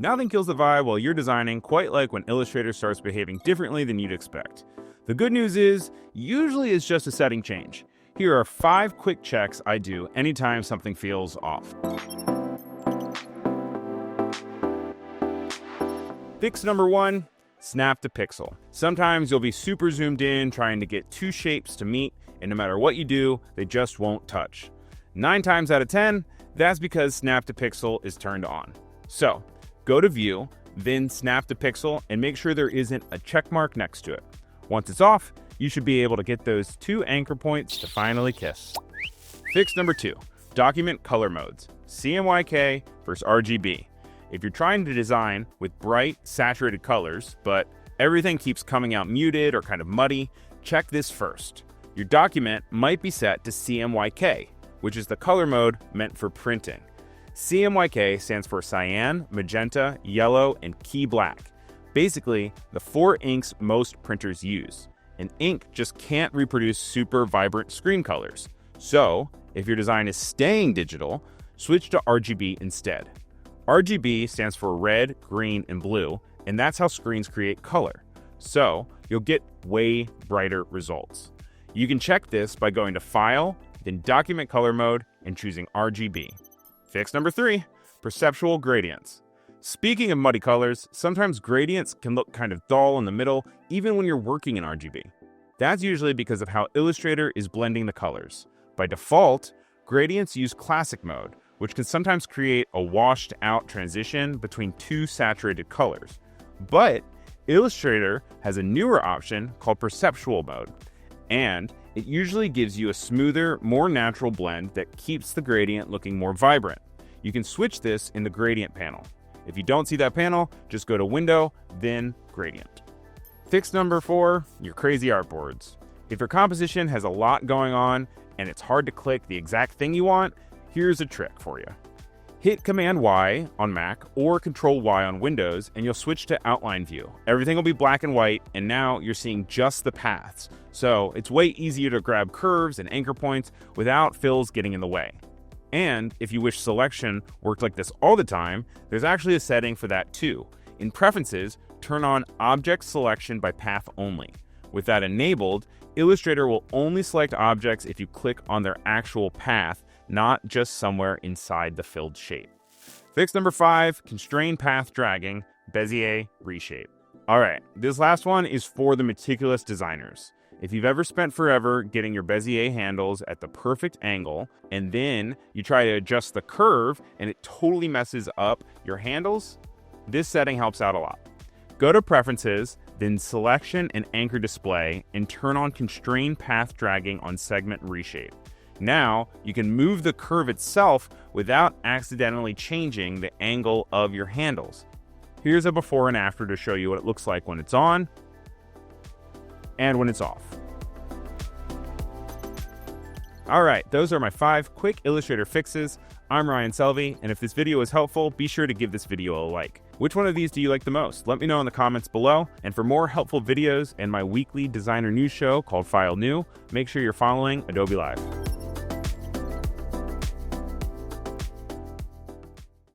Nothing kills the vibe while you're designing quite like when Illustrator starts behaving differently than you'd expect. The good news is, usually it's just a setting change. Here are 5 quick checks I do anytime something feels off. Fix number 1, snap to pixel. Sometimes you'll be super zoomed in trying to get 2 shapes to meet, and no matter what you do, they just won't touch. 9 times out of 10, that's because snap to pixel is turned on. So, go to View, then Snap to Pixel, and make sure there isn't a check mark next to it. Once it's off, you should be able to get those 2 anchor points to finally kiss. Fix number 2, document color modes, CMYK versus RGB. If you're trying to design with bright, saturated colors, but everything keeps coming out muted or kind of muddy, check this first. Your document might be set to CMYK, which is the color mode meant for printing. CMYK stands for cyan, magenta, yellow, and key black. Basically, the 4 inks most printers use. And ink just can't reproduce super vibrant screen colors. So, if your design is staying digital, switch to RGB instead. RGB stands for red, green, and blue, and that's how screens create color. So, you'll get way brighter results. You can check this by going to File, then Document Color Mode, and choosing RGB. Fix number 3, Perceptual Gradients. Speaking of muddy colors, sometimes gradients can look kind of dull in the middle, even when you're working in RGB. That's usually because of how Illustrator is blending the colors. By default, gradients use Classic Mode, which can sometimes create a washed out transition between 2 saturated colors. But Illustrator has a newer option called Perceptual Mode, and it usually gives you a smoother, more natural blend that keeps the gradient looking more vibrant. You can switch this in the Gradient panel. If you don't see that panel, just go to Window, then Gradient. Fix number 4, your crazy artboards. If your composition has a lot going on and it's hard to click the exact thing you want, here's a trick for you. Hit Command-Y on Mac or Control-Y on Windows and you'll switch to Outline View. Everything will be black and white, and now you're seeing just the paths. So it's way easier to grab curves and anchor points without fills getting in the way. And if you wish selection worked like this all the time, there's actually a setting for that too. In Preferences, turn on Object Selection by Path Only. With that enabled, Illustrator will only select objects if you click on their actual path, not just somewhere inside the filled shape. Fix number 5, Constrain Path Dragging, Bézier, Reshape. Alright, this last one is for the meticulous designers. If you've ever spent forever getting your Bézier handles at the perfect angle, and then you try to adjust the curve and it totally messes up your handles, this setting helps out a lot. Go to Preferences, then Selection and Anchor Display, and turn on Constrain Path Dragging on Segment Reshape. Now, you can move the curve itself without accidentally changing the angle of your handles. Here's a before and after to show you what it looks like when it's on and when it's off. Alright, those are my 5 quick Illustrator fixes. I'm Ryan Selvy, and if this video was helpful, be sure to give this video a like. Which one of these do you like the most? Let me know in the comments below. And for more helpful videos and my weekly designer news show called File New, make sure you're following Adobe Live.